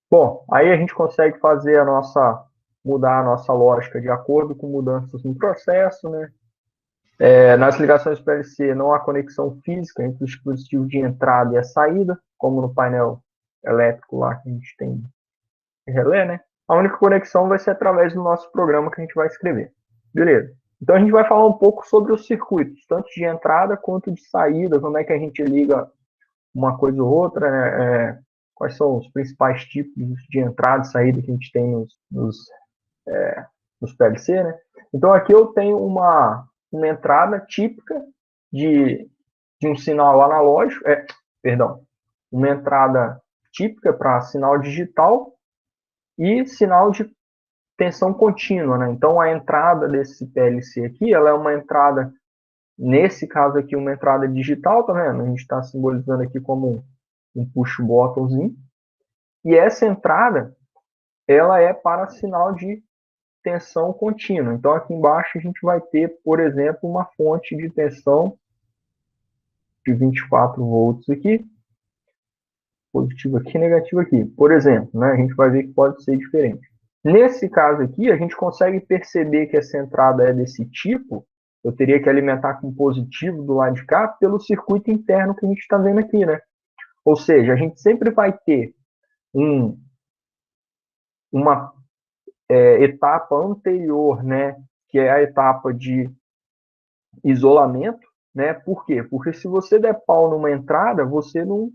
Bom, aí a gente consegue fazer mudar a nossa lógica de acordo com mudanças no processo, né? Nas ligações PLC não há conexão física entre o dispositivo de entrada e a saída, como no painel elétrico lá que a gente tem relé, né? A única conexão vai ser através do nosso programa que a gente vai escrever. Beleza. Então a gente vai falar um pouco sobre os circuitos, tanto de entrada quanto de saída, como é que a gente liga uma coisa ou outra, né? Quais são os principais tipos de entrada e saída que a gente tem nos PLC, né? Então aqui eu tenho uma entrada típica de, de um sinal analógico, perdão, uma entrada típica para sinal digital e sinal de tensão contínua, né? Então a entrada desse PLC aqui, ela é uma entrada, nesse caso aqui, uma entrada digital, tá vendo? A gente está simbolizando aqui como um push buttonzinho. E essa entrada, ela é para sinal de tensão contínua. Então aqui embaixo a gente vai ter, por exemplo, uma fonte de tensão de 24 volts aqui, positivo aqui, negativo aqui. Por exemplo, né? A gente vai ver que pode ser diferente. Nesse caso aqui, a gente consegue perceber que essa entrada é desse tipo. Eu teria que alimentar com positivo do lado de cá pelo circuito interno que a gente está vendo aqui, né? Ou seja, a gente sempre vai ter um, uma etapa anterior, né? Que é a etapa de isolamento, né? Por quê? Porque se você der pau numa entrada, você não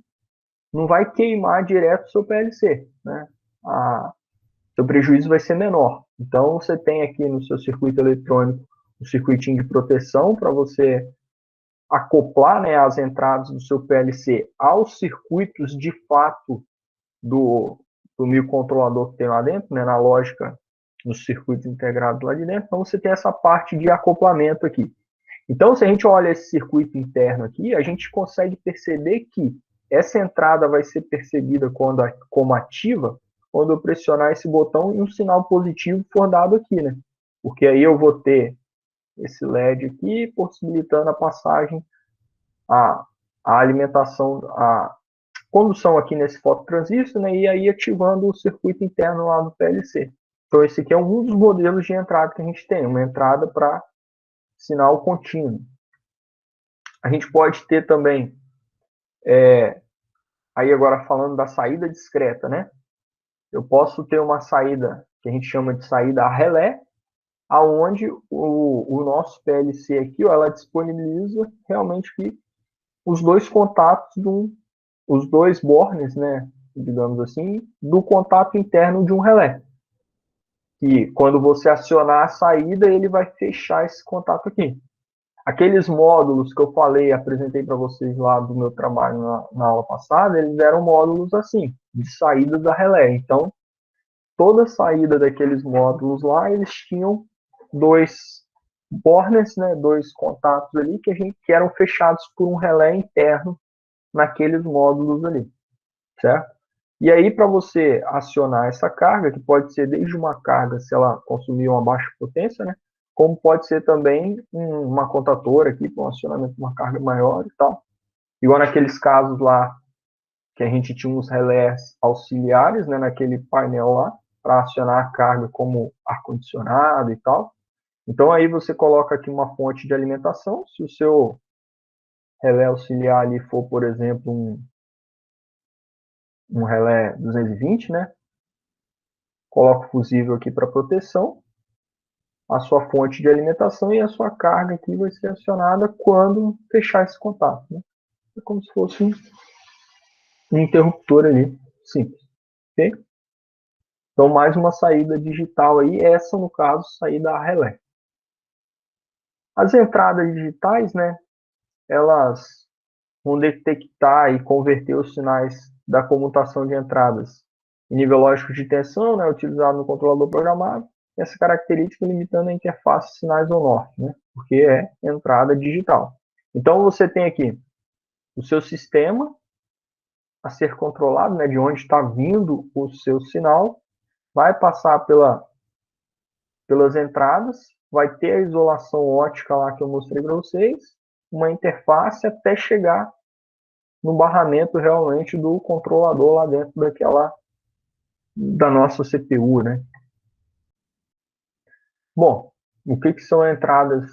vai queimar direto o seu PLC, né? Seu prejuízo vai ser menor. Então, você tem aqui no seu circuito eletrônico um circuitinho de proteção para você acoplar, né, as entradas do seu PLC aos circuitos de fato do, do microcontrolador que tem lá dentro, né, na lógica dos circuitos integrados lá de dentro. Então, você tem essa parte de acoplamento aqui. Então, se a gente olha esse circuito interno aqui, a gente consegue perceber que essa entrada vai ser percebida como ativa quando eu pressionar esse botão e um sinal positivo for dado aqui, né? Porque aí eu vou ter esse LED aqui possibilitando a passagem, a, a alimentação, a condução aqui nesse fototransistor, né? E aí ativando o circuito interno lá do PLC. Então, esse aqui é um dos modelos de entrada que a gente tem, uma entrada para sinal contínuo. A gente pode ter também, aí agora falando da saída discreta, né? Eu posso ter uma saída que a gente chama de saída a relé, aonde o nosso PLC aqui, ó, ela disponibiliza realmente que os dois contatos, os dois bornes, né, digamos assim, do contato interno de um relé. E quando você acionar a saída, ele vai fechar esse contato aqui. Aqueles módulos que eu falei, apresentei para vocês lá do meu trabalho na aula passada, eles eram módulos assim, de saída da relé. Então, toda saída daqueles módulos lá, eles tinham dois burners, né, dois contatos ali que eram fechados por um relé interno naqueles módulos ali, certo? E aí, para você acionar essa carga, que pode ser desde uma carga, se ela consumir uma baixa potência, né? Como pode ser também uma contatora aqui, para um acionamento de uma carga maior e tal. Igual naqueles casos lá, que a gente tinha uns relés auxiliares, né, naquele painel lá, para acionar a carga como ar-condicionado e tal. Então aí você coloca aqui uma fonte de alimentação. Se o seu relé auxiliar ali for, por exemplo, um relé 220, né? Coloca o fusível aqui para proteção, a sua fonte de alimentação e a sua carga aqui vai ser acionada quando fechar esse contato, né? É como se fosse um interruptor ali, simples, ok? Então, mais uma saída digital aí, essa, no caso, saída a relé. As entradas digitais, né, elas vão detectar e converter os sinais da comutação de entradas em nível lógico de tensão, né, utilizado no controlador programado, essa característica limitando a interface sinais on-off, né, porque é entrada digital. Então, você tem aqui o seu sistema a ser controlado, né, de onde está vindo o seu sinal, vai passar pelas entradas, vai ter a isolação ótica lá que eu mostrei para vocês, uma interface até chegar no barramento realmente do controlador lá dentro da nossa CPU, né? Bom, o que são entradas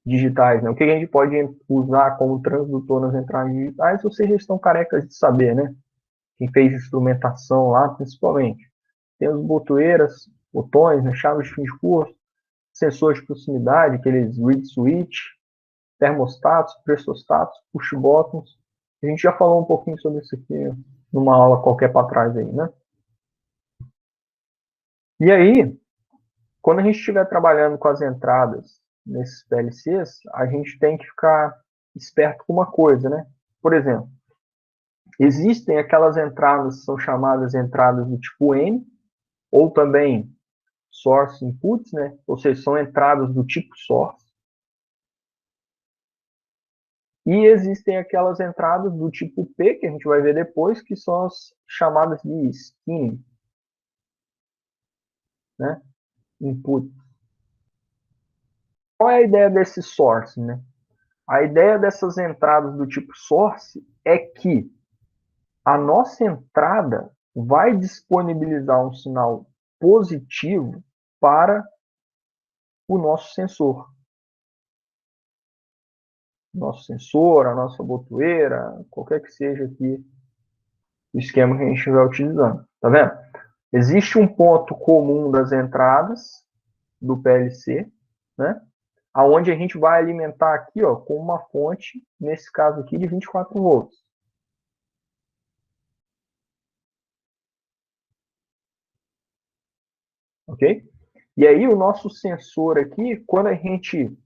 digitais, né? O que a gente pode usar como transdutor nas entradas digitais, vocês já estão carecas de saber, né? Quem fez instrumentação lá, principalmente. Tem os botoeiras, botões, né? Chaves de fim de curso, sensores de proximidade, aqueles read switch, termostatos, pressostatos, push buttons. A gente já falou um pouquinho sobre isso aqui numa aula qualquer para trás aí, né? E aí, quando a gente estiver trabalhando com as entradas nesses PLCs, a gente tem que ficar esperto com uma coisa, né? Por exemplo, existem aquelas entradas que são chamadas entradas do tipo N, ou também source inputs, né? Ou seja, são entradas do tipo source. E existem aquelas entradas do tipo P, que a gente vai ver depois, que são as chamadas de skin, né? Input. Qual é a ideia desse source, né? A ideia dessas entradas do tipo source é que a nossa entrada vai disponibilizar um sinal positivo para o nosso sensor. Nosso sensor, a nossa botoeira, qualquer que seja aqui o esquema que a gente estiver utilizando. Tá vendo? Existe um ponto comum das entradas do PLC, né? Aonde a gente vai alimentar aqui, ó, com uma fonte, nesse caso aqui, de 24 volts. Ok? E aí o nosso sensor aqui, quando a gente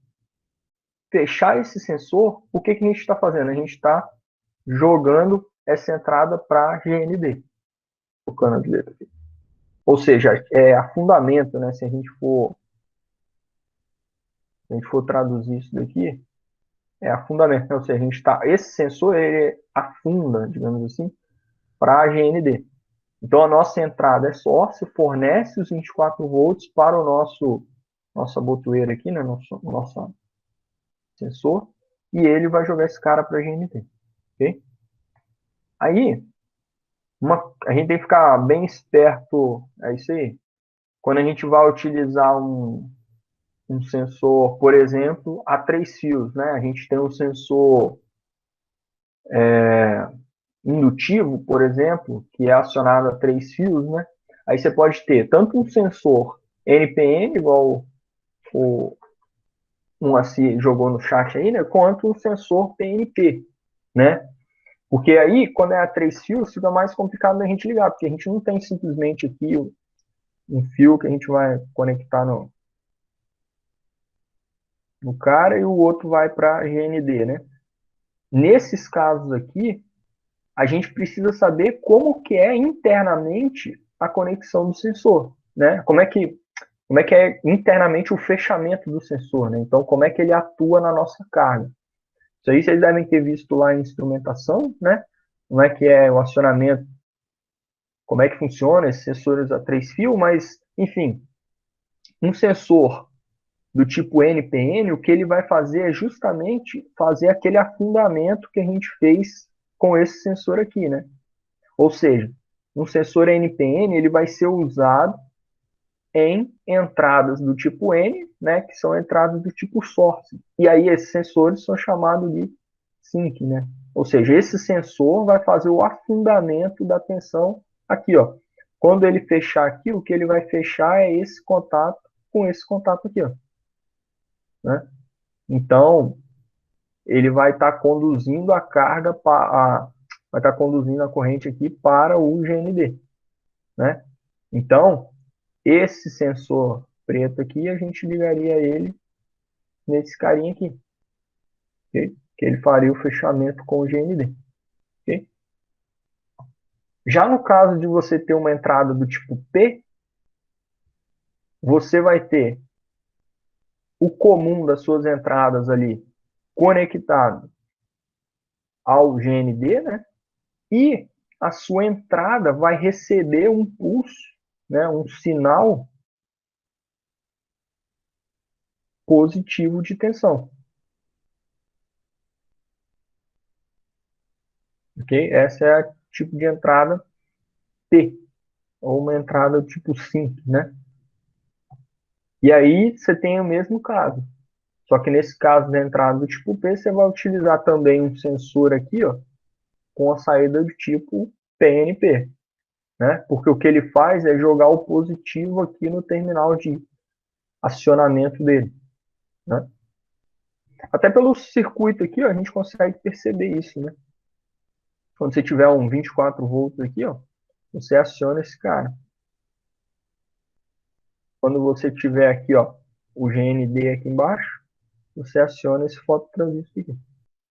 fechar esse sensor, o que a gente está fazendo? A gente está jogando essa entrada para GND. Tocando as letras aqui. Ou seja, é a fundamento, né? Se a gente for traduzir isso daqui, é a fundamento. Ou seja, a gente tá, esse sensor ele afunda, digamos assim, para a GND. Então a nossa entrada é source, fornece os 24 volts para o nossa botoeira aqui, né? Nosso sensor, e ele vai jogar esse cara para a GND. Ok? Aí, a gente tem que ficar bem esperto, é isso aí. Quando a gente vai utilizar um sensor, por exemplo, a 3 fios, né? A gente tem um sensor indutivo, por exemplo, que é acionado a 3 fios, né? Aí você pode ter tanto um sensor NPN, igual o um assim jogou no chat aí, né? Quanto um sensor PNP, né? Porque aí, quando é a 3 fios, fica mais complicado da gente ligar, porque a gente não tem simplesmente aqui um fio que a gente vai conectar no cara e o outro vai para GND, né? Nesses casos aqui, a gente precisa saber como que é internamente a conexão do sensor, né? Como é que é internamente o fechamento do sensor, né? Então, como é que ele atua na nossa carga? Isso aí vocês devem ter visto lá em instrumentação, né? Como é que é o acionamento, como é que funciona esses sensores a 3 fios, mas, enfim, um sensor do tipo NPN, o que ele vai fazer é justamente fazer aquele afundamento que a gente fez com esse sensor aqui, né? Ou seja, um sensor NPN ele vai ser usado em entradas do tipo N, né, que são entradas do tipo source. E aí esses sensores são chamados de sync, né? Ou seja, esse sensor vai fazer o afundamento da tensão aqui, ó. Quando ele fechar aqui, o que ele vai fechar é esse contato com esse contato aqui, ó, né? Então, ele vai estar conduzindo a carga vai estar conduzindo a corrente aqui para o GND, né? Então, esse sensor preto aqui, a gente ligaria ele nesse carinha aqui, ok? Que ele faria o fechamento com o GND, ok? Já no caso de você ter uma entrada do tipo P, você vai ter o comum das suas entradas ali conectado ao GND, né? E a sua entrada vai receber um pulso, né? Um sinal positivo de tensão, ok? Essa é a tipo de entrada P. ou uma entrada tipo SYNC, né? E aí você tem o mesmo caso. Só que nesse caso da entrada do tipo P, você vai utilizar também um sensor aqui, ó, com a saída do tipo PNP, né? Porque o que ele faz é jogar o positivo aqui no terminal de acionamento dele, né? Até pelo circuito aqui, ó, a gente consegue perceber isso, né? Quando você tiver um 24 volts aqui, ó, você aciona esse cara. Quando você tiver aqui, ó, o GND aqui embaixo, você aciona esse fototransistor aqui.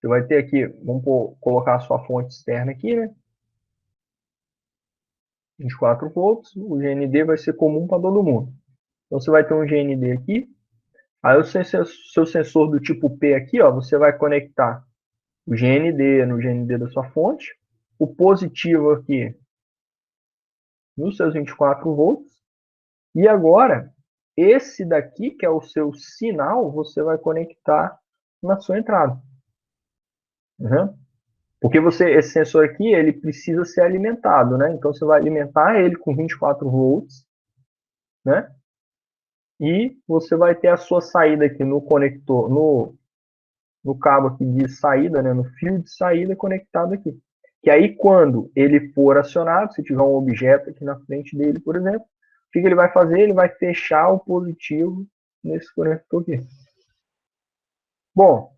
Você vai ter aqui, vamos colocar a sua fonte externa aqui, né? 24 volts, o GND vai ser comum para todo mundo. Então você vai ter um GND aqui, aí o seu sensor do tipo P aqui, ó, você vai conectar o GND no GND da sua fonte, o positivo aqui nos seus 24 volts, e agora esse daqui, que é o seu sinal, você vai conectar na sua entrada. Uhum. Porque esse sensor aqui, ele precisa ser alimentado, né? Então você vai alimentar ele com 24 volts, né? E você vai ter a sua saída aqui no conector, no cabo aqui de saída, né? No fio de saída conectado aqui. Que aí quando ele for acionado, se tiver um objeto aqui na frente dele, por exemplo, o que ele vai fazer? Ele vai fechar o positivo nesse conector aqui. Bom,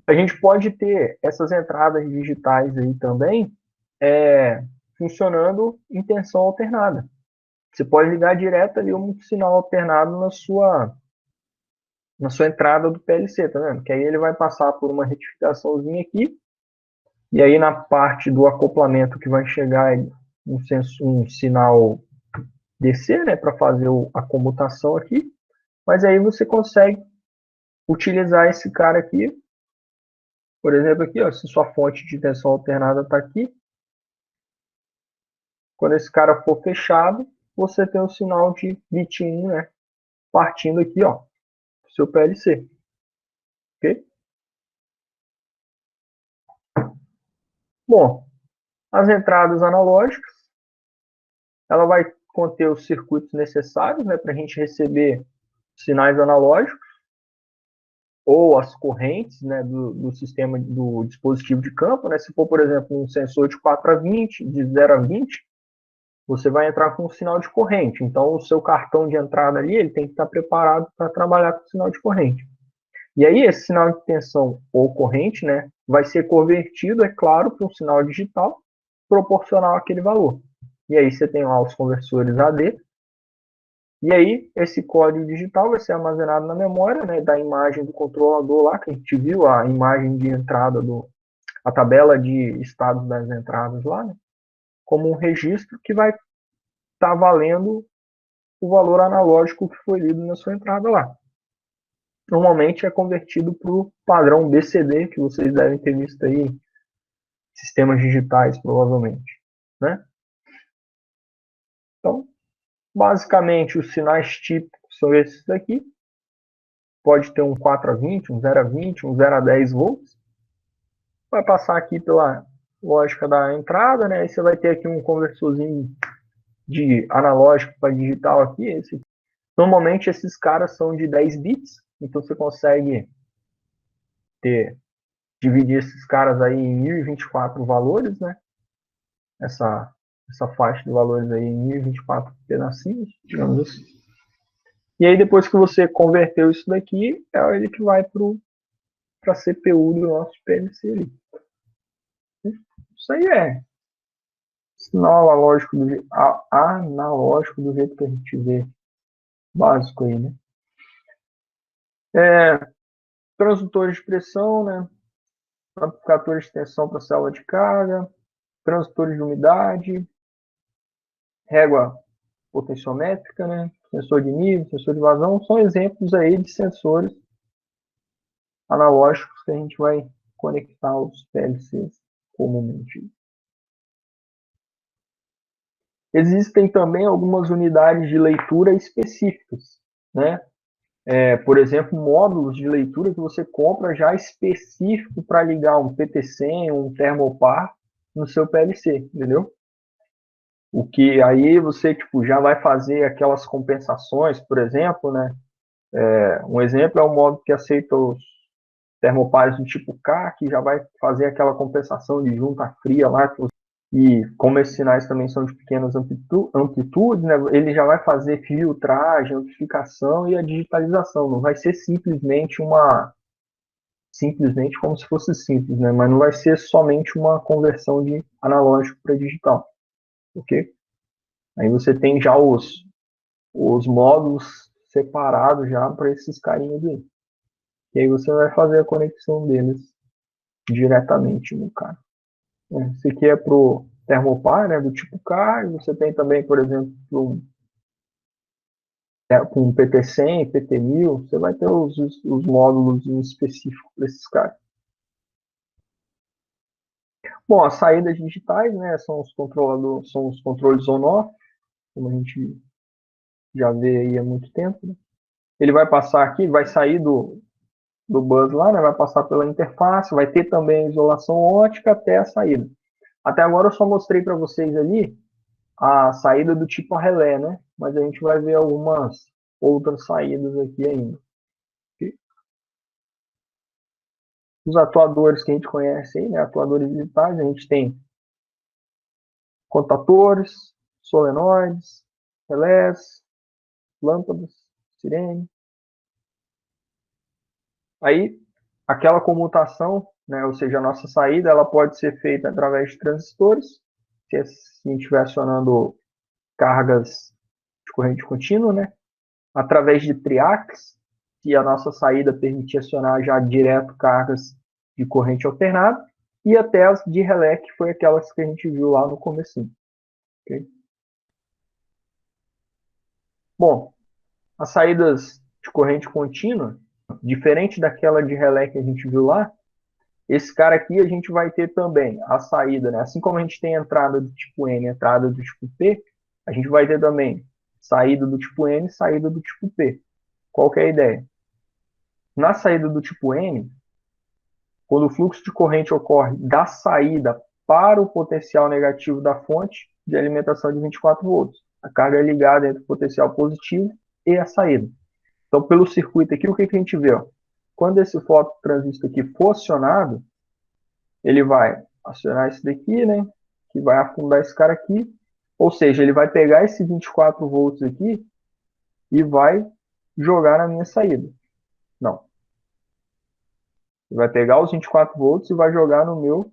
a gente pode ter essas entradas digitais aí também funcionando em tensão alternada. Você pode ligar direto ali um sinal alternado na sua entrada do PLC, tá vendo? Que aí ele vai passar por uma retificaçãozinha aqui, e aí na parte do acoplamento que vai chegar um sinal DC, né, para fazer a comutação aqui, mas aí você consegue utilizar esse cara aqui, por exemplo aqui, ó, se sua fonte de tensão alternada está aqui, quando esse cara for fechado, você tem o sinal de bit 1, né, partindo aqui, ó, do seu PLC, ok? Bom, as entradas analógicas, ela vai conter os circuitos necessários, né, para a gente receber sinais analógicos ou as correntes, né, do sistema do dispositivo de campo, né? Se for, por exemplo, um sensor de 4 a 20, de 0 a 20, você vai entrar com um sinal de corrente. Então, o seu cartão de entrada ali, ele tem que estar preparado para trabalhar com sinal de corrente. E aí, esse sinal de tensão ou corrente, né, vai ser convertido, é claro, para um sinal digital proporcional àquele valor. E aí você tem lá os conversores AD. E aí, esse código digital vai ser armazenado na memória, né, da imagem do controlador lá, que a gente viu, a imagem de entrada, a tabela de estados das entradas lá, né, como um registro que vai estar valendo o valor analógico que foi lido na sua entrada lá. Normalmente é convertido para o padrão BCD, que vocês devem ter visto aí em sistemas digitais, provavelmente, né? Então, basicamente, os sinais típicos são esses aqui. Pode ter um 4 a 20, um 0 a 20, um 0 a 10 volts. Vai passar aqui pela lógica da entrada, né? Aí você vai ter aqui um conversorzinho de analógico para digital aqui. Normalmente esses caras são de 10 bits, então você consegue dividir esses caras aí em 1024 valores, né? Essa faixa de valores aí em 1024 pedacinhos, digamos assim. E aí depois que você converteu isso daqui, é ele que vai para a CPU do nosso PLC ali. Isso aí é sinal analógico do jeito que a gente vê, básico aí, né? Transdutores de pressão, né? Amplificadores de tensão para célula de carga, transdutores de umidade, régua potenciométrica, né? Sensor de nível, sensor de vazão, são exemplos aí de sensores analógicos que a gente vai conectar aos PLCs comumente. Existem também algumas unidades de leitura específicas, né? Por exemplo, módulos de leitura que você compra já específico para ligar um PT100, um Thermopar no seu PLC, entendeu? O que aí você tipo, já vai fazer aquelas compensações, por exemplo, né? Um exemplo é o modo que aceita os termopares do tipo K, que já vai fazer aquela compensação de junta fria lá. E como esses sinais também são de pequenas amplitudes, né, ele já vai fazer filtragem, amplificação e a digitalização. Não vai ser simplesmente como se fosse simples, né? Mas não vai ser somente uma conversão de analógico para digital, ok? Aí você tem já os módulos separados já para esses carinhas aí. E aí você vai fazer a conexão deles diretamente no cara. Esse aqui é para o termopar, né, do tipo K, e você tem também, por exemplo, com PT100, PT1000, você vai ter os módulos específicos para esses caras. Bom, as saídas digitais, né, são os controles on-off, como a gente já vê aí há muito tempo. Né? Ele vai passar aqui, vai sair do bus lá, né, vai passar pela interface, vai ter também isolação ótica até a saída. Até agora eu só mostrei para vocês ali a saída do tipo a relé, né? Mas a gente vai ver algumas outras saídas aqui ainda. Os atuadores que a gente conhece aí, né? Atuadores digitais, a gente tem contatores, solenoides, relés, lâmpadas, sirene. Aí, aquela comutação, né? Ou seja, a nossa saída, ela pode ser feita através de transistores, se a gente estiver acionando cargas de corrente contínua, né? Através de triacs, se a nossa saída permitir acionar já direto cargas de corrente alternada, e até as de relé, que foi aquelas que a gente viu lá no começo. Okay? Bom, as saídas de corrente contínua, diferente daquela de relé que a gente viu lá, esse cara aqui a gente vai ter também a saída, né? Assim como a gente tem a entrada do tipo N e entrada do tipo P, a gente vai ter também saída do tipo N e saída do tipo P. Qual que é a ideia? Na saída do tipo N, quando o fluxo de corrente ocorre da saída para o potencial negativo da fonte de alimentação de 24 volts, a carga é ligada entre o potencial positivo e a saída. Então, pelo circuito aqui, o que a gente vê? Ó? Quando esse fototransistor aqui for acionado, ele vai acionar esse daqui, né? Que vai afundar esse cara aqui. Ou seja, ele vai pegar esse 24 volts aqui e vai jogar na minha saída. Não. Ele vai pegar os 24 volts e vai jogar no meu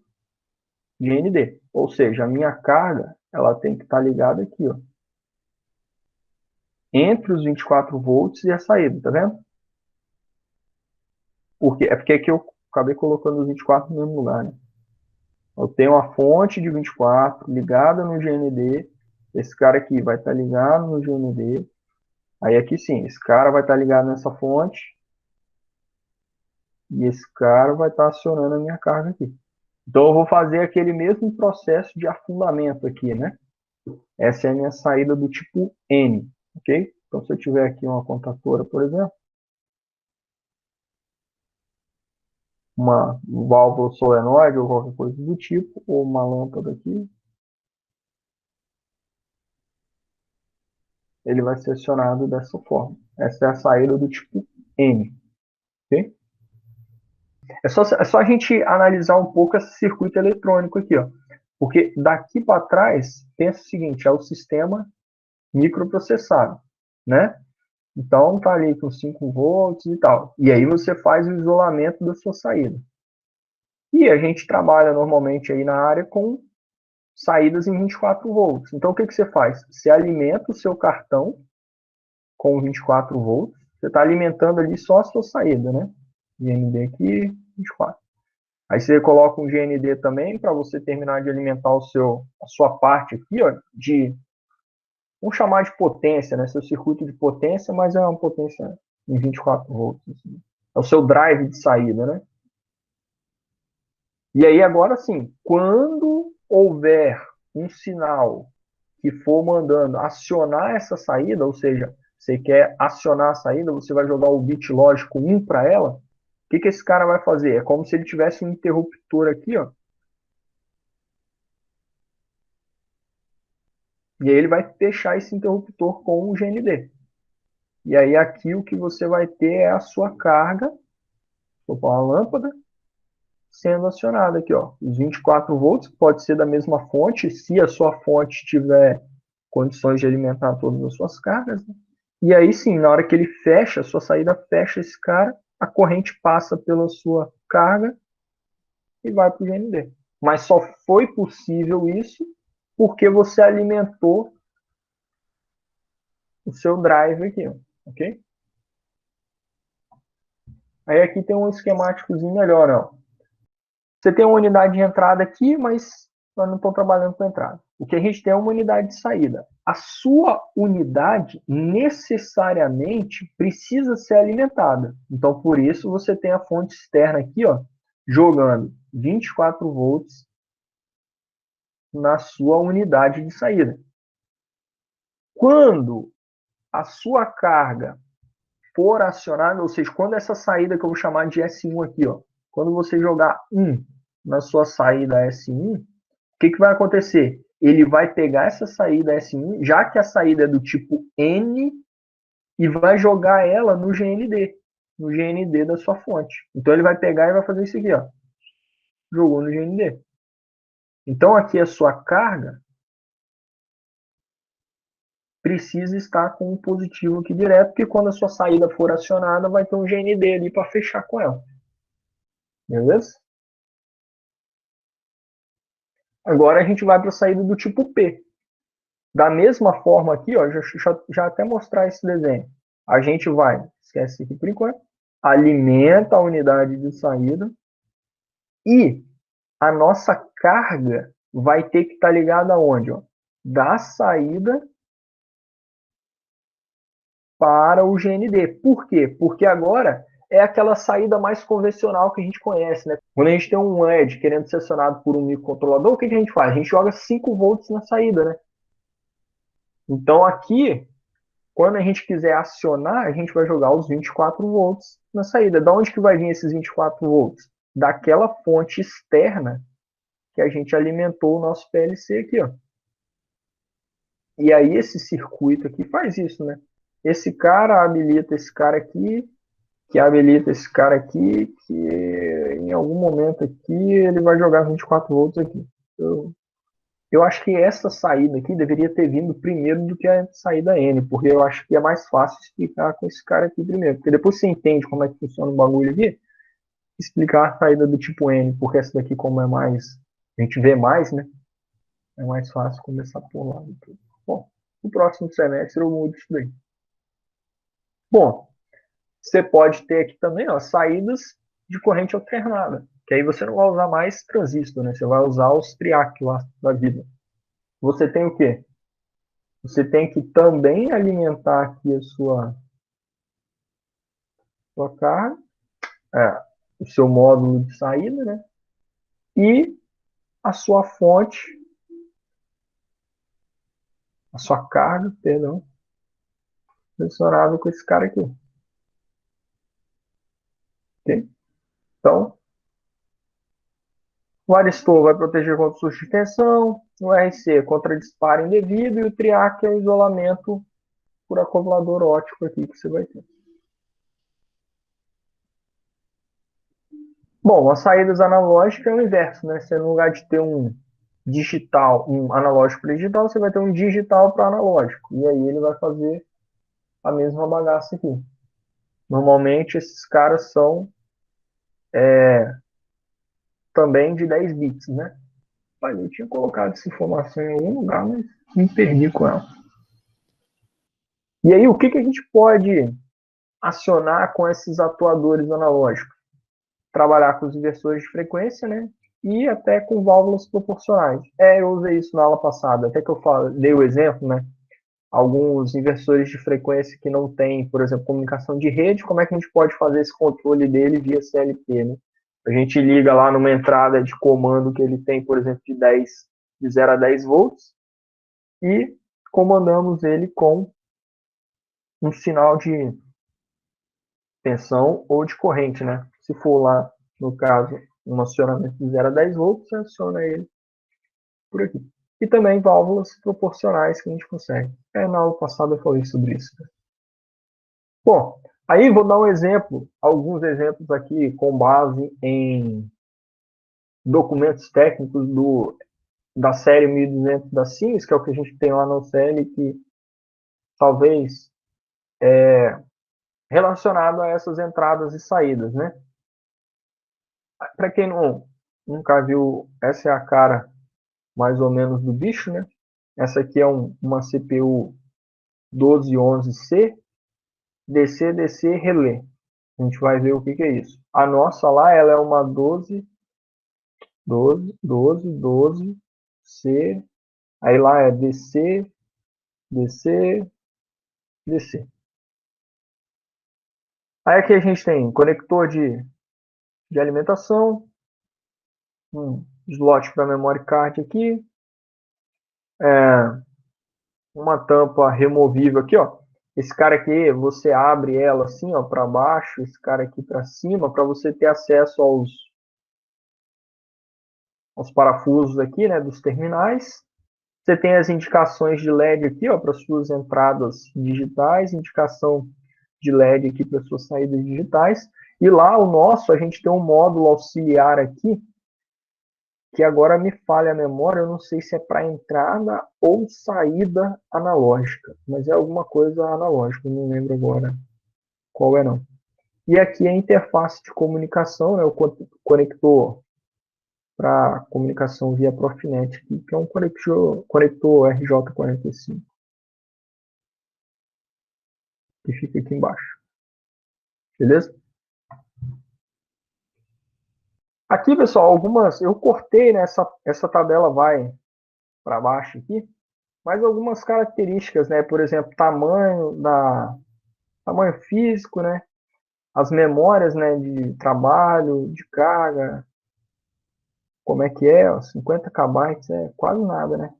GND. Ou seja, a minha carga ela tem que estar ligada aqui, ó, entre os 24 volts e a saída, tá vendo? É porque aqui eu acabei colocando os 24 no mesmo lugar, né? Eu tenho uma fonte de 24 ligada no GND. Esse cara aqui vai estar ligado no GND. Aí aqui sim, esse cara vai estar ligado nessa fonte. E esse cara vai estar acionando a minha carga aqui. Então eu vou fazer aquele mesmo processo de afundamento aqui, né? Essa é a minha saída do tipo N, ok? Então se eu tiver aqui uma contatora, por exemplo, uma válvula solenoide ou qualquer coisa do tipo, ou uma lâmpada aqui, ele vai ser acionado dessa forma. Essa é a saída do tipo N, ok? É só a gente analisar um pouco esse circuito eletrônico aqui, ó. Porque daqui para trás, pensa o seguinte, é o sistema microprocessado, né? Então tá ali com 5 volts e tal. E aí você faz o isolamento da sua saída. E a gente trabalha normalmente aí na área com saídas em 24 volts. Então o que você faz? Você alimenta o seu cartão com 24 volts. Você está alimentando ali só a sua saída, né? GND aqui, 24. Aí você coloca um GND também para você terminar de alimentar a sua parte aqui, ó, vamos chamar de potência, né? Seu circuito de potência, mas é uma potência em 24 volts. Assim. É o seu drive de saída, né? E aí agora sim, quando houver um sinal que for mandando acionar essa saída, ou seja, você quer acionar a saída, você vai jogar o bit lógico 1 para ela, o que esse cara vai fazer? É como se ele tivesse um interruptor aqui, ó, E aí ele vai fechar esse interruptor com o GND. E aí aqui o que você vai ter é a sua carga, vou pôr uma lâmpada, sendo acionada aqui, ó. Os 24 volts, pode ser da mesma fonte, se a sua fonte tiver condições de alimentar todas as suas cargas, né? E aí sim, na hora que ele fecha, a sua saída fecha esse cara, a corrente passa pela sua carga e vai para o GND. Mas só foi possível isso porque você alimentou o seu drive aqui, ok? Aí aqui tem um esquemáticozinho melhor, ó. Você tem uma unidade de entrada aqui, mas nós não estamos trabalhando com entrada. O que a gente tem é uma unidade de saída. A sua unidade necessariamente precisa ser alimentada. Então, por isso, você tem a fonte externa aqui, ó, jogando 24 volts na sua unidade de saída. Quando a sua carga for acionada, ou seja, quando essa saída que eu vou chamar de S1 aqui, ó, quando você jogar 1 na sua saída S1, o que vai acontecer? Ele vai pegar essa saída S1, já que a saída é do tipo N, e vai jogar ela no GND da sua fonte. Então ele vai pegar e vai fazer isso aqui, ó. Jogou no GND. Então aqui a sua carga precisa estar com um positivo aqui direto, porque quando a sua saída for acionada, vai ter um GND ali para fechar com ela. Beleza? Agora a gente vai para a saída do tipo P. Da mesma forma aqui, ó, já até mostrar esse desenho. A gente vai, esquece aqui por enquanto, alimenta a unidade de saída e a nossa carga vai ter que estar ligada aonde? Ó? Da saída para o GND. Por quê? Porque agora é aquela saída mais convencional que a gente conhece, né? Quando a gente tem um LED querendo ser acionado por um microcontrolador, o que a gente faz? A gente joga 5 volts na saída, né? Então aqui, quando a gente quiser acionar, a gente vai jogar os 24 volts na saída. Da onde que vai vir esses 24 volts? Daquela fonte externa que a gente alimentou o nosso PLC aqui, ó. E aí esse circuito aqui faz isso, né? Esse cara habilita esse cara aqui, que habilita esse cara aqui, que em algum momento aqui ele vai jogar 24 volts aqui. Eu acho que essa saída aqui deveria ter vindo primeiro do que a saída N, porque eu acho que é mais fácil explicar com esse cara aqui primeiro. Porque depois você entende como é que funciona o bagulho aqui, explicar a saída do tipo N, porque essa daqui, como é mais. A gente vê mais, né? É mais fácil começar por lá. Bom, no próximo semestre eu mudo isso daí. Bom, você pode ter aqui também, ó, saídas de corrente alternada, que aí você não vai usar mais transistor, né? Você vai usar os triac lá da vida. Você tem o quê? Você tem que também alimentar aqui a sua carga, o seu módulo de saída, né? E a sua fonte, a sua carga, perdão, relacionada com esse cara aqui. Ok? Então, o aristor vai proteger contra surto de tensão, o RC contra disparo indevido e o triac é o isolamento por acoplador óptico aqui que você vai ter. Bom, as saídas analógicas é o inverso, né? Você, no lugar de ter um digital, um analógico para digital, você vai ter um digital para analógico. E aí ele vai fazer a mesma bagaça aqui. Normalmente esses caras são também de 10 bits, né? Mas eu tinha colocado essa informação em algum lugar, mas me perdi com ela. E aí, o que a gente pode acionar com esses atuadores analógicos? Trabalhar com os inversores de frequência, né? E até com válvulas proporcionais. Eu usei isso na aula passada, até que eu dei o exemplo, né? Alguns inversores de frequência que não têm, por exemplo, comunicação de rede, como é que a gente pode fazer esse controle dele via CLP, né? A gente liga lá numa entrada de comando que ele tem, por exemplo, de 0 a 10 volts e comandamos ele com um sinal de tensão ou de corrente, né? Se for lá, no caso, um acionamento de 0 a 10 volts, você aciona ele por aqui. e também válvulas proporcionais que a gente consegue. Na aula passada eu falei sobre isso. Bom, aí vou dar um exemplo, alguns exemplos aqui com base em documentos técnicos da série 1200 da Siemens, que é o que a gente tem lá no CL, que talvez relacionado a essas entradas e saídas, né? Para quem nunca viu, essa é a cara mais ou menos do bicho, né? Essa aqui é uma CPU 1211C, DC, DC, relé. A gente vai ver o que é isso. A nossa lá, ela é uma 12C, aí lá é DC, DC, DC. Aí aqui a gente tem conector de alimentação, um slot para memory card aqui, uma tampa removível aqui, ó. Esse cara aqui, você abre ela assim, ó, para baixo, esse cara aqui para cima, para você ter acesso aos parafusos aqui, né, dos terminais. Você tem as indicações de LED aqui, ó, para suas entradas digitais, indicação de LED aqui para suas saídas digitais. E lá o nosso, a gente tem um módulo auxiliar aqui, que agora me falha a memória, eu não sei se é para entrada ou saída analógica, mas é alguma coisa analógica, não lembro agora qual é não. E aqui é a interface de comunicação, né, o conector para comunicação via Profinet, que é um conector RJ45, que fica aqui embaixo. Beleza? Aqui, pessoal, eu cortei, né, essa tabela vai para baixo aqui, mas algumas características, né, por exemplo, tamanho físico, né, as memórias, né, de trabalho, de carga, como é que é, ó, 50 KB é quase nada, né?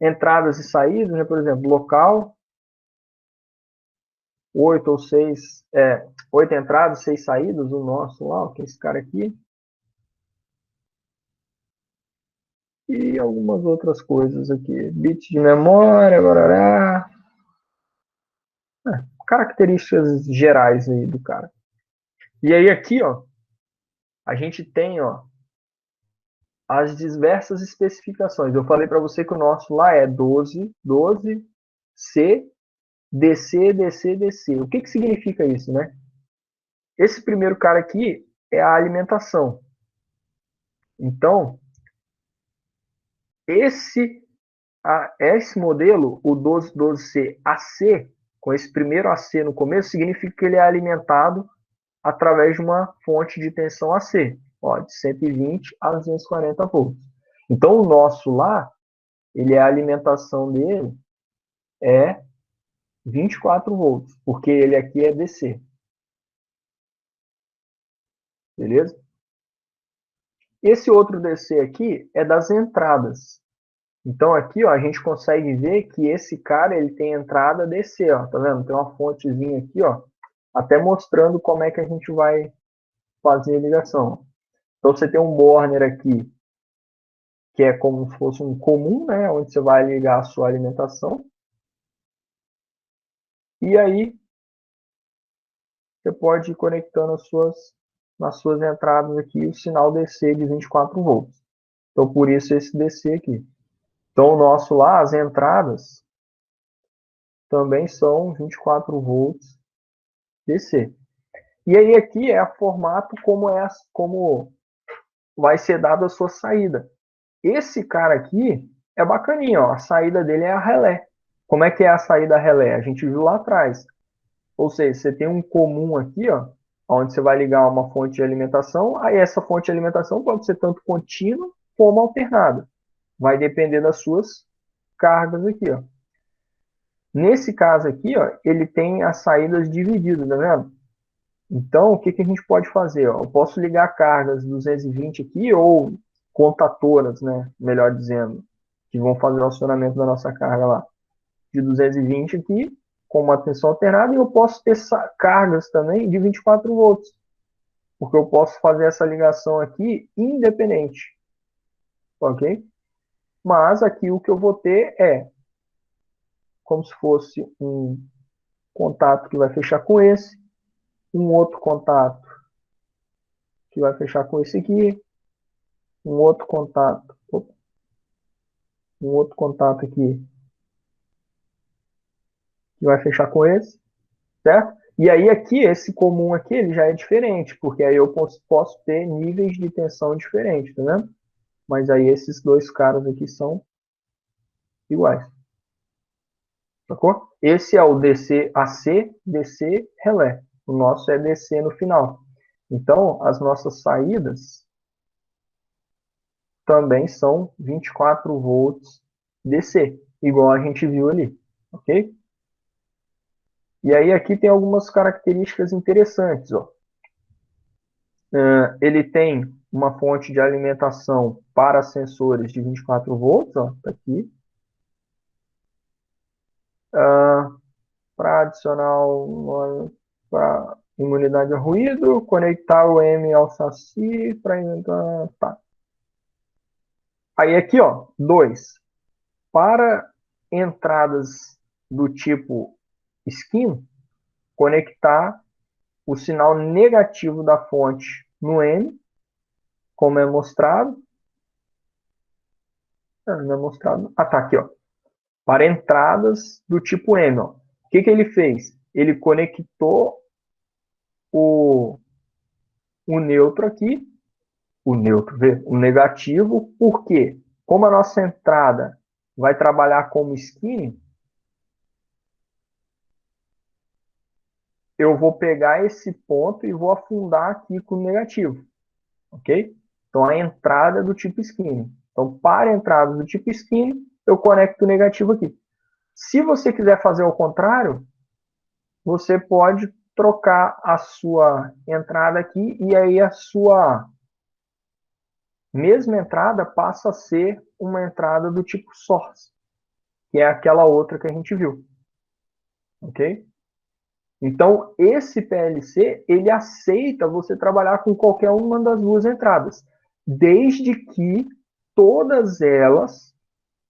Entradas e saídas, né, por exemplo, local, 8 entradas, 6 saídas, o nosso lá, que é esse cara aqui. E algumas outras coisas aqui. Bit de memória, barará. Características gerais aí do cara. E aí aqui, ó, a gente tem, ó, as diversas especificações. Eu falei para você que o nosso lá é 12C, DC, DC, DC. O que significa isso, né? Esse primeiro cara aqui é a alimentação. Então, esse modelo, o 12C AC, com esse primeiro AC no começo, significa que ele é alimentado através de uma fonte de tensão AC, ó, de 120 a 240 volts. Então, o nosso lá, a alimentação dele é 24 volts, porque ele aqui é DC. Beleza? Esse outro DC aqui é das entradas. Então aqui, ó, a gente consegue ver que esse cara ele tem entrada DC, ó, tá vendo? Tem uma fontezinha aqui, ó, até mostrando como é que a gente vai fazer a ligação. Então você tem um burner aqui, que é como se fosse um comum, né, onde você vai ligar a sua alimentação. E aí você pode ir conectando nas suas entradas aqui o sinal DC de 24 volts. Então por isso esse DC aqui. Então o nosso lá, as entradas também são 24 volts DC. E aí aqui é o formato como vai ser dada a sua saída. Esse cara aqui é bacaninho, ó. A saída dele é a relé. Como é que é a saída relé? A gente viu lá atrás. Ou seja, você tem um comum aqui, ó, onde você vai ligar uma fonte de alimentação. Aí essa fonte de alimentação pode ser tanto contínua como alternada. Vai depender das suas cargas aqui, ó. Nesse caso aqui, ó, ele tem as saídas divididas, tá vendo? Então, o que a gente pode fazer? Ó? Eu posso ligar cargas 220 aqui ou contatoras, né? Melhor dizendo, que vão fazer o acionamento da nossa carga lá. De 220 aqui, com uma tensão alternada, e eu posso ter cargas também de 24 volts, porque eu posso fazer essa ligação aqui independente. ok? Mas aqui o que eu vou ter é como se fosse um contato que vai fechar com esse, um outro contato que vai fechar com esse aqui, um outro contato, um outro contato aqui que vai fechar com esse, certo? E aí aqui, esse comum aqui, ele já é diferente, porque aí eu posso ter níveis de tensão diferentes, tá vendo? Mas aí esses dois caras aqui são iguais, sacou? Esse é o DC AC, DC relé. O nosso é DC no final. Então, as nossas saídas também são 24 volts DC, igual a gente viu ali, ok? E aí aqui tem algumas características interessantes, ó. Ele tem uma fonte de alimentação para sensores de 24 volts, ó, tá aqui. Para adicionar para imunidade a ruído, conectar o M ao chassi para inventar. Tá. Aí aqui, ó, 2. Para entradas do tipo skin, conectar o sinal negativo da fonte no M, como é mostrado. Não é mostrado. Ah, tá aqui, ó. Para entradas do tipo M, ó. O que ele fez? Ele conectou o neutro aqui, o negativo, porque como a nossa entrada vai trabalhar como skin, eu vou pegar esse ponto e vou afundar aqui com o negativo, ok? Então a entrada é do tipo skin. Então para a entrada do tipo skin, eu conecto o negativo aqui. Se você quiser fazer ao contrário, você pode trocar a sua entrada aqui e aí a sua mesma entrada passa a ser uma entrada do tipo source, que é aquela outra que a gente viu, ok? Então, esse PLC, ele aceita você trabalhar com qualquer uma das duas entradas, desde que todas elas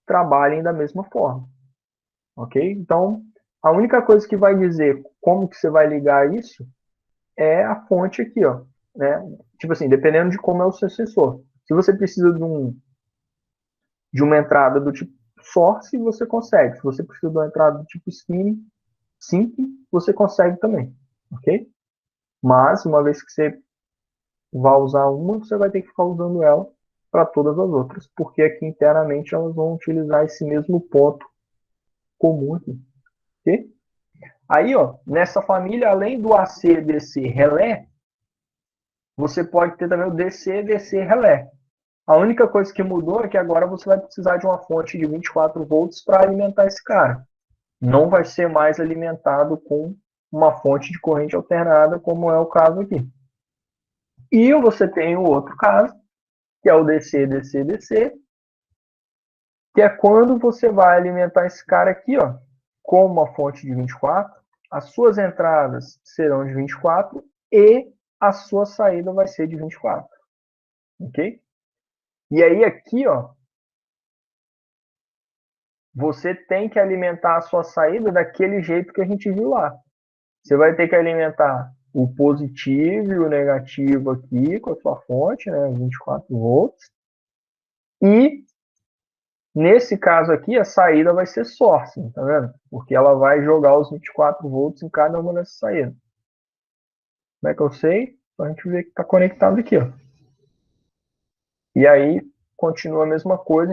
trabalhem da mesma forma, ok? Então, a única coisa que vai dizer como que você vai ligar isso é a fonte aqui, ó, né? Tipo assim, dependendo de como é o seu sensor. Se você precisa de uma entrada do tipo source, você consegue. Se você precisa de uma entrada do tipo skin, sync, você consegue também, ok? Mas, uma vez que você vai usar uma, você vai ter que ficar usando ela para todas as outras, porque aqui internamente elas vão utilizar esse mesmo ponto comum aqui, ok? Aí, ó, nessa família, além do AC, DC, relé, você pode ter também o DC, DC, relé. A única coisa que mudou é que agora você vai precisar de uma fonte de 24 volts para alimentar esse cara. Não vai ser mais alimentado com uma fonte de corrente alternada, como é o caso aqui. E você tem o outro caso, que é o DC, DC, DC, que é quando você vai alimentar esse cara aqui, ó, com uma fonte de 24, as suas entradas serão de 24 e a sua saída vai ser de 24, ok? E aí aqui, ó, você tem que alimentar a sua saída daquele jeito que a gente viu lá. Você vai ter que alimentar o positivo e o negativo aqui com a sua fonte, né, 24 volts. E nesse caso aqui, a saída vai ser source, tá vendo? Porque ela vai jogar os 24 volts em cada uma dessas saídas. Como é que eu sei? A gente vê que está conectado aqui, ó. E aí continua a mesma coisa.